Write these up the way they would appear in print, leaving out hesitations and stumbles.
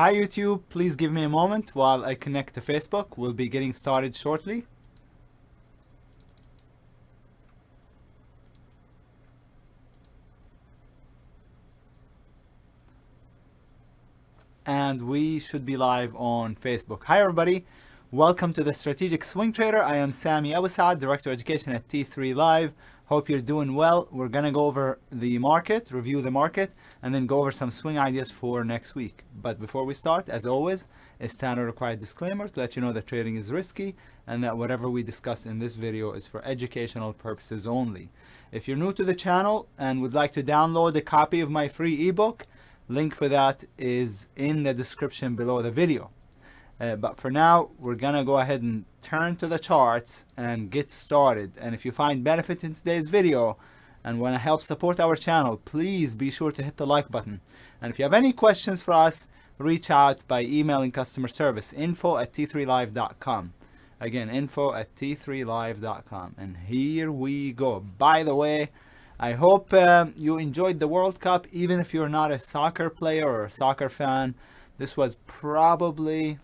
Hi YouTube, please give me a moment while I connect to Facebook. We'll be getting started shortly. And we should be live on Facebook. Hi everybody, welcome to the Strategic Swing Trader. I am Sami Abusad, Director of Education at T3 Live. Hope you're doing well. We're gonna go over the market, review the market, and then go over some swing ideas for next week. But before we start, as always, a standard required disclaimer to let you know that trading is risky and that whatever we discuss in this video is for educational purposes only. If you're new to the channel and would like to download a copy of my free ebook, link for that is in the description below the video. But for now, we're gonna go ahead and turn to the charts and get started. And if you find benefit in today's video and want to help support our channel, please be sure to hit the like button. And if you have any questions for us, reach out by emailing customer service info@t3live.com. Again, info@t3live.com. And here we go. By the way, I hope you enjoyed the World Cup, even if you're not a soccer player or a soccer fan. This was probably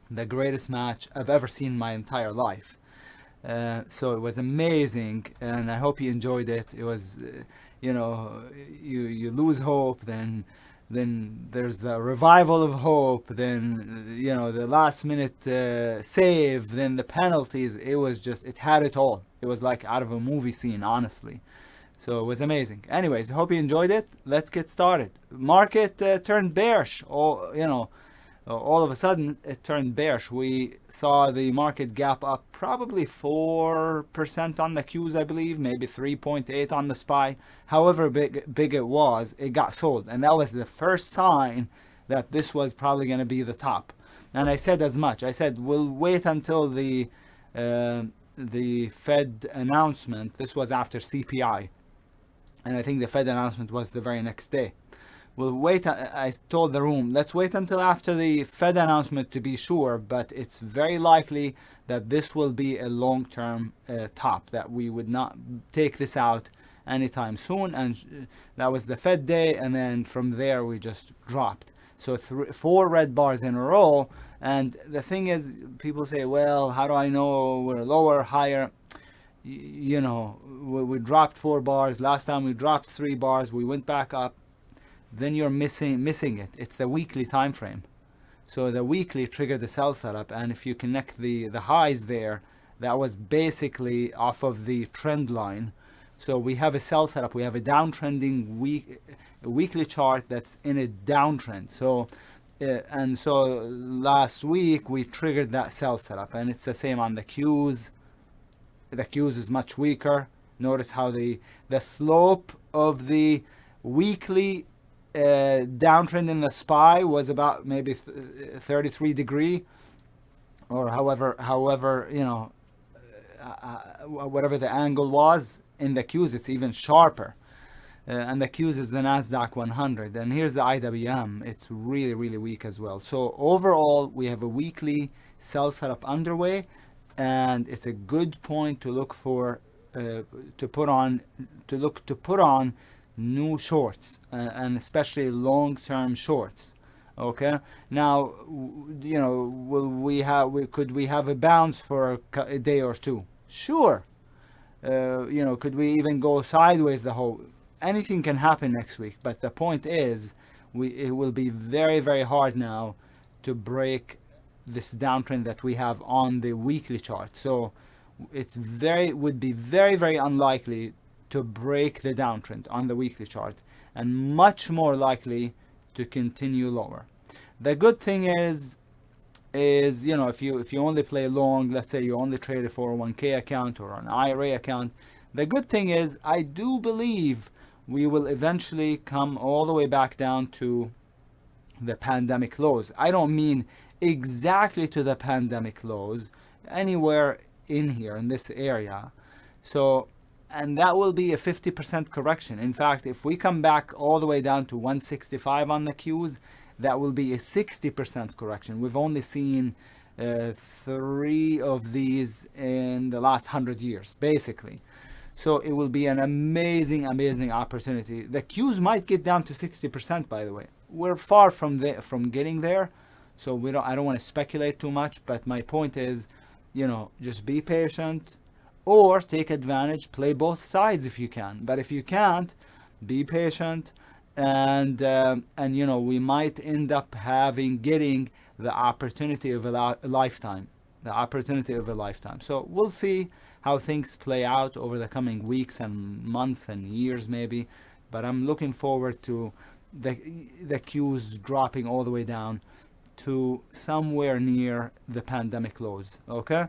the greatest match I've ever seen in my entire life. So it was amazing, and I hope you enjoyed it. It was, you lose hope, then there's the revival of hope, then the last minute save, then the penalties. It had it all. It was like out of a movie scene, honestly. So it was amazing. Anyways, I hope you enjoyed it. Let's get started. Market turned bearish. All of a sudden it turned bearish. We saw the market gap up probably 4% on the Qs, I believe, maybe 3.8 on the SPY. However big it was, it got sold, and that was the first sign that this was probably going to be the top. And I said as much. I said we'll wait until the Fed announcement. This was after CPI, and I think the Fed announcement was the very next day. We'll wait. I told the room, let's wait until after the Fed announcement to be sure, but it's very likely that this will be a long-term top, that we would not take this out anytime soon. And that was the Fed day, and then from there we just dropped. So 4 red bars in a row. And the thing is, people say, well, how do I know we're lower, higher? We dropped 4 bars. Last time we dropped 3 bars, we went back up. Then you're missing it. It's the weekly time frame. So the weekly triggered the sell setup, and if you connect the highs there, that was basically off of the trend line. So we have a sell setup. We have a downtrending weekly chart that's in a downtrend. So and so last week we triggered that sell setup, and it's the same on the Qs. The Qs is much weaker. Notice how the slope of the weekly downtrend in the SPY was about maybe 33 degree, or however whatever the angle was. In the Qs it's even sharper, and the Qs is the Nasdaq 100, and here's the IWM. It's really weak as well. So overall we have a weekly sell setup underway, and it's a good point to look for to put on new shorts, and especially long-term shorts. Okay, now could we have a bounce for a day or two? Sure. Could we even go sideways the whole? Anything can happen next week, but the point is it will be very hard now to break this downtrend that we have on the weekly chart. So would be very unlikely to break the downtrend on the weekly chart, and much more likely to continue lower. The good thing is if you only play long, let's say you only trade a 401k account or an IRA account, the good thing is I do believe we will eventually come all the way back down to the pandemic lows. I don't mean exactly to the pandemic lows, anywhere in here in this area. So, and that will be a 50% correction. In fact, if we come back all the way down to 165 on the Qs, that will be a 60% correction. We've only seen 3 of these in the last 100 years, basically. So it will be an amazing opportunity. The Qs might get down to 60%, by the way. we're far from getting there, so I don't want to speculate too much. But my point is, just be patient, or take advantage, play both sides if you can. But if you can't, be patient, and we might end up getting the opportunity of a lifetime. So we'll see how things play out over the coming weeks and months and years maybe. But I'm looking forward to the Qs dropping all the way down to somewhere near the pandemic lows. Okay.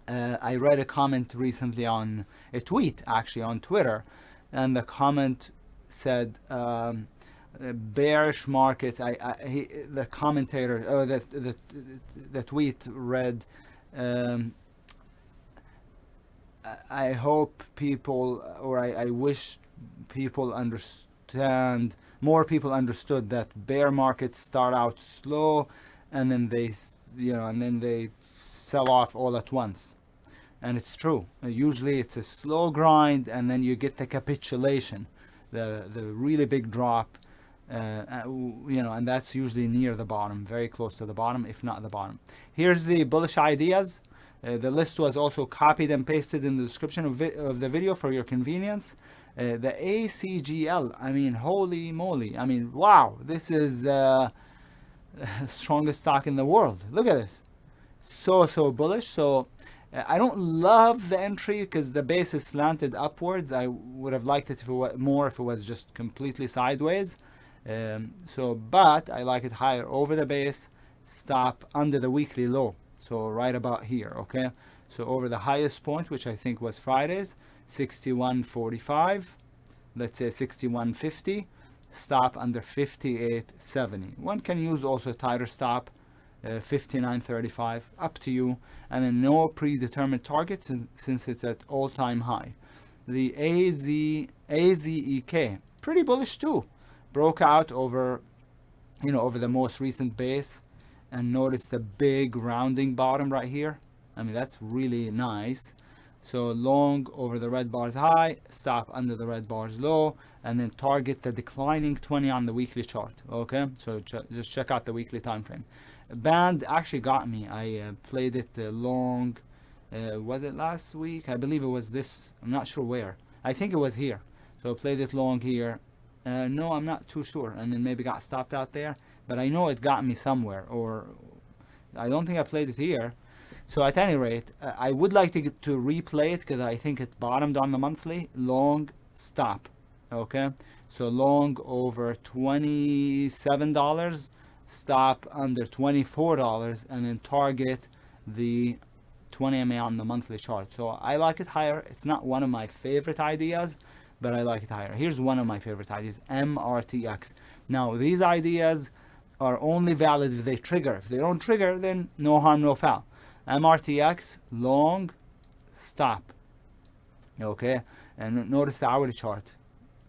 I read a comment recently on a tweet, actually on Twitter, and the comment said bearish markets. The commentator, or the tweet read, I hope people, or I wish people understand, more people understood that bear markets start out slow, and then they sell off all at once. And it's true. Usually it's a slow grind, and then you get the capitulation, the really big drop, and that's usually near the bottom, very close to the bottom, if not the bottom. Here's the bullish ideas. The list was also copied and pasted in the description of the video for your convenience. The ACGL, I mean, holy moly, I mean, wow, this is the strongest stock in the world. Look at this, so bullish. So I don't love the entry because the base is slanted upwards. I would have liked it if it was just completely sideways. But I like it higher over the base, stop under the weekly low. So right about here, okay? So over the highest point, which I think was Friday's, 61.45, let's say 61.50, stop under 58.70. One can use also a tighter stop, 59.35, up to you. And then no predetermined targets since it's at all-time high. The AZEK, pretty bullish too, broke out over the most recent base, and notice the big rounding bottom right here. I mean, that's really nice. So long over the red bar's high, stop under the red bar's low, and then target the declining 20 on the weekly chart. Okay, so just check out the weekly time frame. Band actually got me. I played it long. Was it last week? I believe it was this. I'm not sure where. I think it was here. So I played it long here. No, I'm not too sure. And then maybe got stopped out there. But I know it got me somewhere. Or I don't think I played it here. So at any rate, I would like to replay it because I think it bottomed on the monthly. Long stop. Okay. So long over $27. Stop under $24, and then target the 20 MA on the monthly chart. So I like it higher. It's not one of my favorite ideas, but I like it higher. Here's one of my favorite ideas, MRTX. Now these ideas are only valid if they trigger. If they don't trigger, then no harm, no foul. MRTX, long stop. Okay, and notice the hourly chart.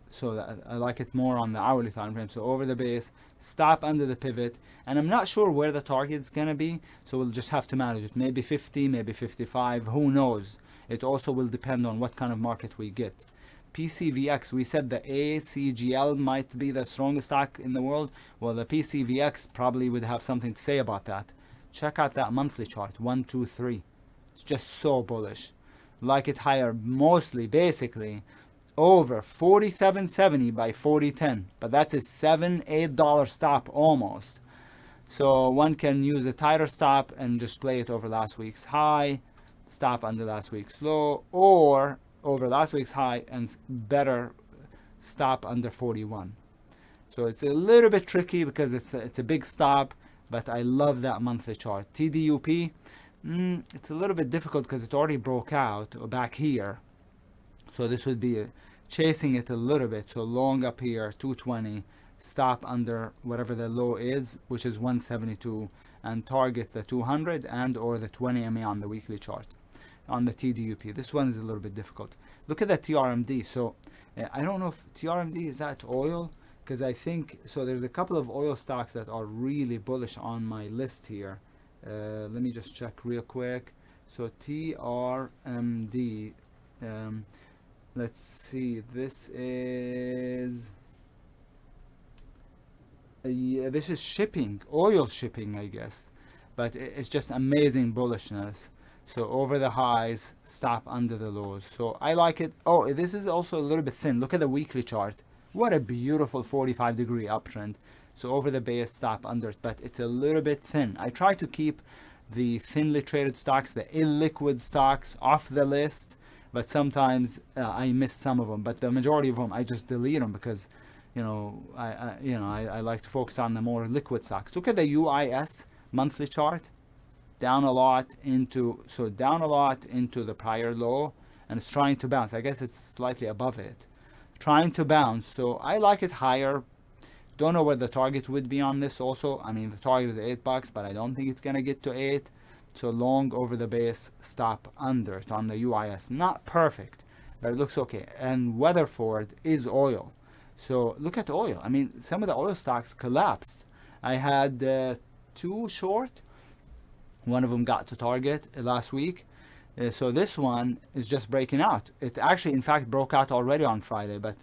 So I like it more on the hourly time frame. So over the base, stop under the pivot, and I'm not sure where the target is gonna be, so we'll just have to manage it. Maybe 50, maybe 55, who knows. It also will depend on what kind of market we get. PCVX, we said the ACGL might be the strongest stock in the world. Well, the PCVX probably would have something to say about that. Check out that monthly chart, 1, 2, 3. It's just so bullish. Like it higher, mostly, basically, over 47.70 by 40.10, but that's a $7-8 stop almost. So one can use a tighter stop and just play it over last week's high, stop under last week's low, or over last week's high and better stop under 41. So it's a little bit tricky because it's a big stop, but I love that monthly chart. TDUP, it's a little bit difficult because it already broke out back here. So this would be chasing it a little bit. So long up here, 220, stop under whatever the low is, which is 172, and target the 200 and or the 20 MA on the weekly chart. On the TDUP, this one is a little bit difficult. Look at the TRMD. So I don't know if TRMD is that oil, because I think so. There's a couple of oil stocks that are really bullish on my list here. Let me just check real quick. So TRMD. Let's see, this is Yeah, this is shipping, oil shipping, I guess. But it's just amazing bullishness. So over the highs, stop under the lows. So I like it. Oh, this is also a little bit thin. Look at the weekly chart. What a beautiful 45-degree uptrend. So over the base, stop under it, but it's a little bit thin. I try to keep the thinly traded stocks, the illiquid stocks, off the list, but sometimes I miss some of them. But the majority of them, I just delete them because, I like to focus on the more liquid stocks. Look at the UIS monthly chart, down a lot into the prior low, and it's trying to bounce. I guess it's slightly above it, trying to bounce. So I like it higher. Don't know where the target would be on this also. I mean, the target is $8, but I don't think it's gonna get to 8. So long over the base, stop under it on the UIS. Not perfect, but it looks okay. And Weatherford is oil. So look at oil. I mean, some of the oil stocks collapsed. I had 2 short. One of them got to target last week. So this one is just breaking out. It actually, in fact, broke out already on Friday, but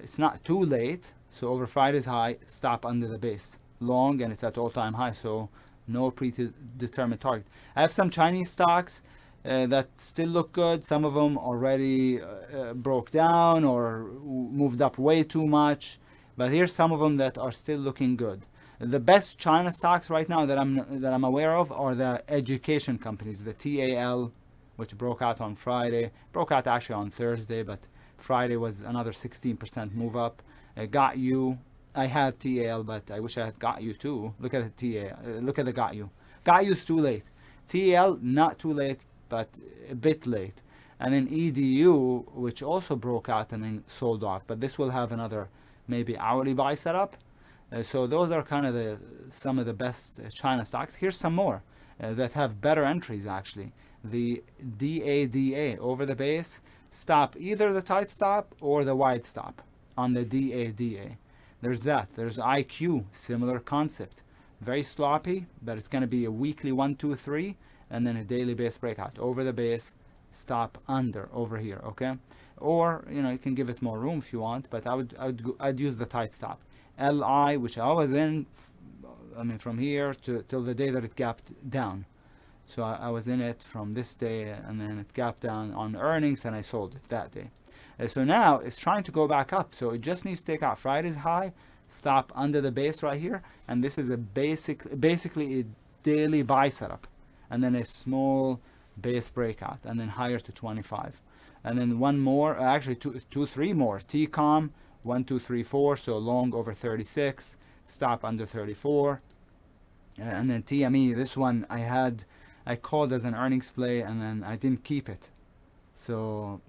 it's not too late. So over Friday's high, stop under the base. Long, and it's at all-time high, so no predetermined target. I have some Chinese stocks that still look good. Some of them already broke down or moved up way too much. But here's some of them that are still looking good. The best China stocks right now that I'm aware of are the education companies, the TAL, which broke out on Friday. Broke out actually on Thursday, but Friday was another 16% move up. Got You. I had TAL, but I wish I had Got You too. Look at the TAL. Look at the Got You. Got You's too late. TAL, not too late, but a bit late. And then EDU, which also broke out and then sold off. But this will have another maybe hourly buy setup. So those are kind of some of the best China stocks. Here's some more that have better entries actually. The DADA over the base, stop either the tight stop or the wide stop on the DADA. There's that. There's IQ, similar concept. Very sloppy, but it's going to be a weekly 1, 2, 3, and then a daily base breakout. Over the base, stop under over here, okay? Or, you can give it more room if you want, but I'd use the tight stop. LI, which I was in, from here till the day that it gapped down. So I was in it from this day, and then it gapped down on earnings, and I sold it that day. So now it's trying to go back up. So it just needs to take out Friday's high, stop under the base right here, and this is a basically a daily buy setup, and then a small base breakout, and then higher to 25, and then one more, actually two, 3 more. TCOM 1, 2, 3, 4. So long over 36, stop under 34, and then TME. This one I called as an earnings play, and then I didn't keep it. So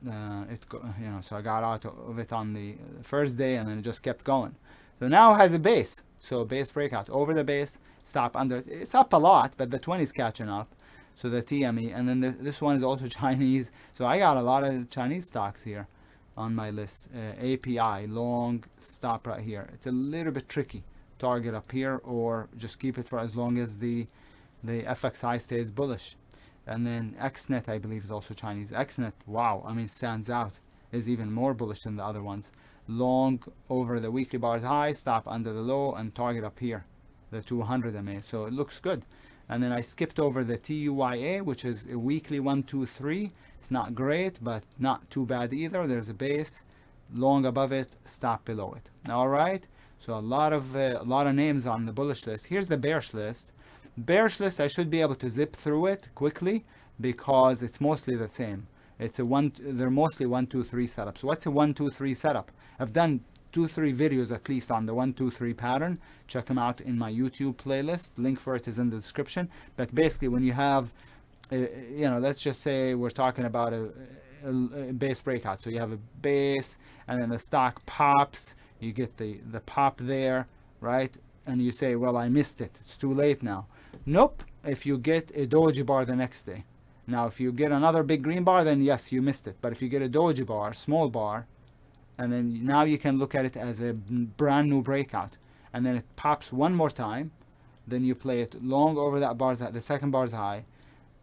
so I got out of it on the first day, and then it just kept going. So now it has a base. So base breakout over the base, stop under it. It's up a lot, but the 20 is catching up. So the TME, and then this one is also Chinese. So I got a lot of Chinese stocks here on my list. API, long, stop right here. It's a little bit tricky. Target up here, or just keep it for as long as the FXI stays bullish. And then XNET, I believe, is also Chinese. XNET, wow, stands out. Is even more bullish than the other ones. Long over the weekly bars high, stop under the low, and target up here, the 200 MA. So it looks good. And then I skipped over the TUYA, which is a weekly 1, 2, 3. It's not great, but not too bad either. There's a base, long above it, stop below it. All right. So a lot of names on the bullish list. Here's the bearish list. Bearish list, I should be able to zip through it quickly because it's mostly the same. They're mostly 1, 2, 3 setups. What's a 1, 2, 3 setup? I've done 2, 3 videos at least on the 1, 2, 3 pattern. Check them out in my YouTube playlist. Link for it is in the description. But basically, when you have, let's just say we're talking about a base breakout. So you have a base, and then the stock pops. You get the pop there, right? And you say, well, I missed it. It's too late now. Nope. If you get a doji bar the next day. Now, if you get another big green bar, then yes, you missed it. But if you get a doji bar, small bar, and then now you can look at it as a brand new breakout. And then it pops one more time. Then you play it long over that bar's, the second bar's high,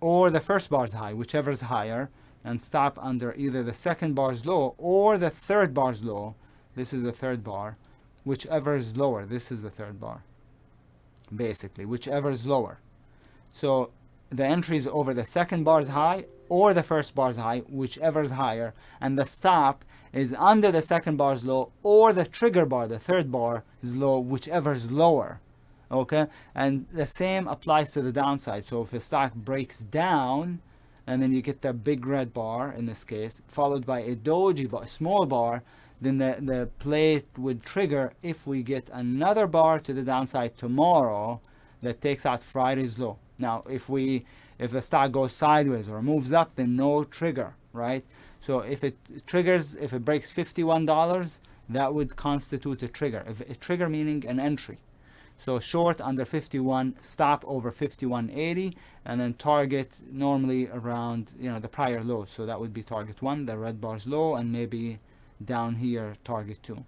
or the first bar's high, whichever is higher, and stop under either the second bar's low or the third bar's low. This is the third bar. whichever is lower. This is the third bar, basically, whichever is lower. So the entry is over the second bar's high or the first bar's high, whichever is higher, and the stop is under the second bar's low or the trigger bar, the third bar is low, whichever is lower. Okay, and the same applies to the downside. So if a stock breaks down and then you get the big red bar in this case, followed by a doji bar, small bar, then the plate would trigger if we get another bar to the downside tomorrow that takes out Friday's low. Now, if the stock goes sideways or moves up, then no trigger, right? So if it triggers, if it breaks $51, that would constitute a trigger. If a trigger meaning an entry. So short under 51, stop over 51.80, and then target normally around, you know, the prior low. So that would be target 1, the red bar's low, and maybe down here target 2.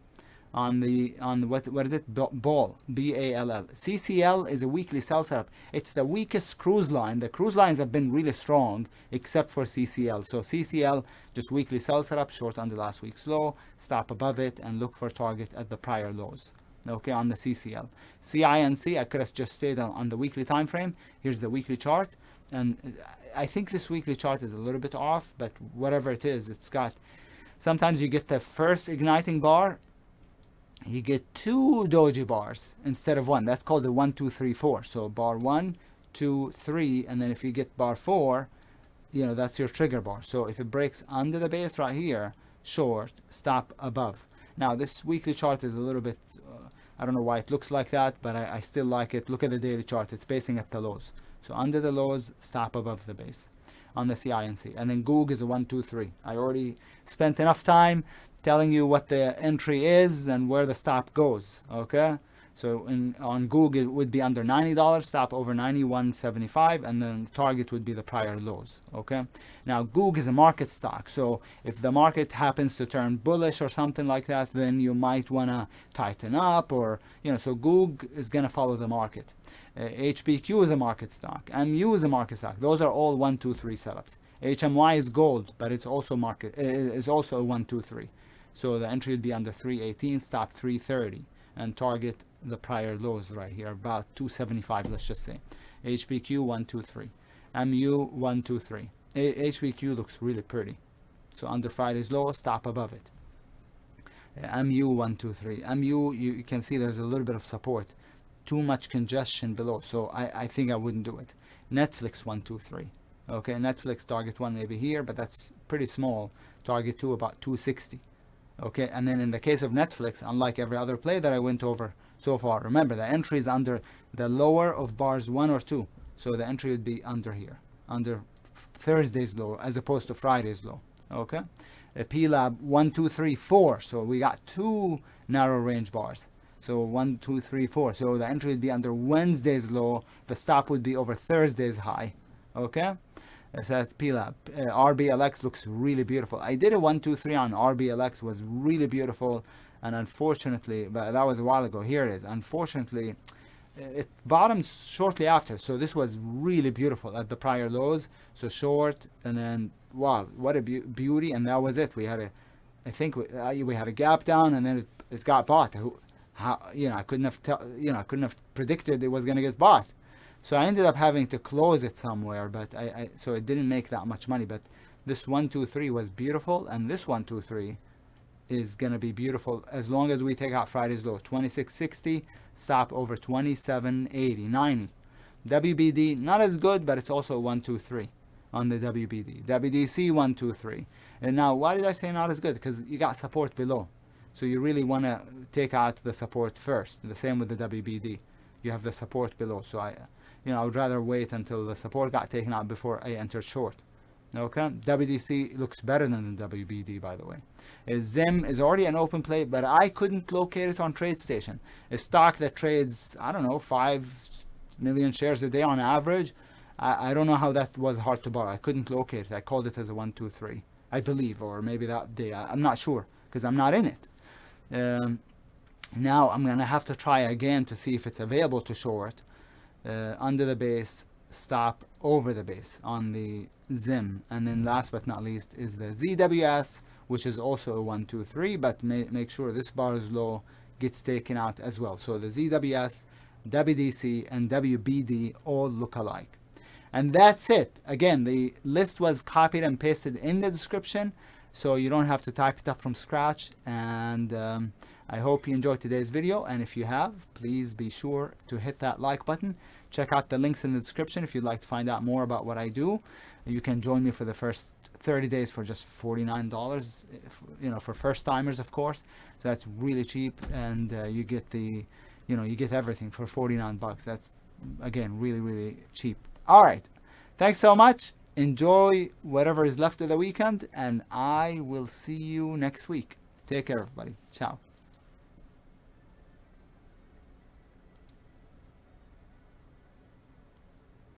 On what is it? Ball, BALL. CCL is a weekly sell setup. It's the weakest cruise line. The cruise lines have been really strong except for CCL. So CCL, just weekly sell setup, short under last week's low, stop above it, and look for target at the prior lows. Okay, on the CCL. CINC, I could have just stayed on the weekly time frame. Here's the weekly chart, and I think this weekly chart is a little bit off, but whatever it is, it's got, sometimes you get the first igniting bar, you get 2 doji bars instead of 1. That's called the 1, 2, 3, 4. So bar 1, 2, 3, and then if you get bar 4, you know, that's your trigger bar. So if it breaks under the base right here, short, stop above. Now this weekly chart is a little bit, I don't know why it looks like that, but I still like it. Look at the daily chart. It's basing at the lows. So under the lows, stop above the base on the CINC. And then GOOG is a 1, 2, 3. I already spent enough time telling you what the entry is and where the stop goes. Okay, so on GOOG it would be under $90, stop over 91.75, and then the target would be the prior lows. Okay, now GOOG is a market stock, so if the market happens to turn bullish or something like that, then you might want to tighten up, or, you know, so GOOG is going to follow the market. HBQ is a market stock, MU is a market stock. Those are all 1, 2, 3 setups. HMY is gold, but it's also market, is also a 1, 2, 3. So the entry would be under 318, stop 330, and target the prior lows right here, about 275, let's just say. HBQ 1, 2, 3. MU 1, 2, 3. HBQ looks really pretty. So under Friday's low, stop above it. MU 1, 2, 3. MU, you can see there's a little bit of support. Too much congestion below, so I think I wouldn't do it. Netflix 1, 2, 3. Okay, Netflix target 1 maybe here, but that's pretty small. Target 2 about 260. Okay, and then in the case of Netflix, unlike every other play that I went over so far, remember the entry is under the lower of bars 1 or 2. So the entry would be under here, under Thursday's low as opposed to Friday's low. Okay, a PLAB 1, 2, 3, 4. So we got 2 narrow range bars. So 1, 2, 3, 4. So the entry would be under Wednesday's low. The stop would be over Thursday's high. Okay. So that's PLAB. RBLX looks really beautiful. I did a 1, 2, 3 on RBLX, was really beautiful, and unfortunately, but that was a while ago. Here it is. Unfortunately, it bottomed shortly after. So this was really beautiful at the prior lows. So short, and then wow, what a beauty! And that was it. We had I think we had a gap down, and then it got bought. How, you know, I couldn't have predicted it was going to get bought. So I ended up having to close it somewhere, but so it didn't make that much money. But this 1, 2, 3 was beautiful, and this 1, 2, 3 is gonna be beautiful as long as we take out Friday's low, 26.60, stop over 27.80, 90. WBD not as good, but it's also 1, 2, 3 on the WBD. WDC 1, 2, 3. And now, why did I say not as good? Because you got support below, so you really want to take out the support first. The same with the WBD. You have the support below, so I would rather wait until the support got taken out before I enter short. Okay, WDC looks better than the WBD, by the way. ZIM is already an open play, but I couldn't locate it on TradeStation. A stock that trades, I don't know, 5 million shares a day on average. I don't know how that was hard to borrow. I couldn't locate it. I called it as a 1, 2, 3, I believe, or maybe that day. I'm not sure because I'm not in it. Now I'm gonna have to try again to see if it's available to short. Under the base, stop over the base on the ZIM, and then last but not least is the ZWS, which is also a 1, 2, 3, but make sure this bar is low, gets taken out as well. So the ZWS, WDC, and WBD all look alike. And that's it. Again, the list was copied and pasted in the description, so you don't have to type it up from scratch. And I hope you enjoyed today's video, and if you have, please be sure to hit that like button. Check out the links in the description if you'd like to find out more about what I do. You can join me for the first 30 days for just $49, you know, for first timers, of course. So that's really cheap, and you get the, you know, you get everything for 49 bucks. That's, again, really, really cheap. All right. Thanks so much. Enjoy whatever is left of the weekend, and I will see you next week. Take care, everybody. Ciao.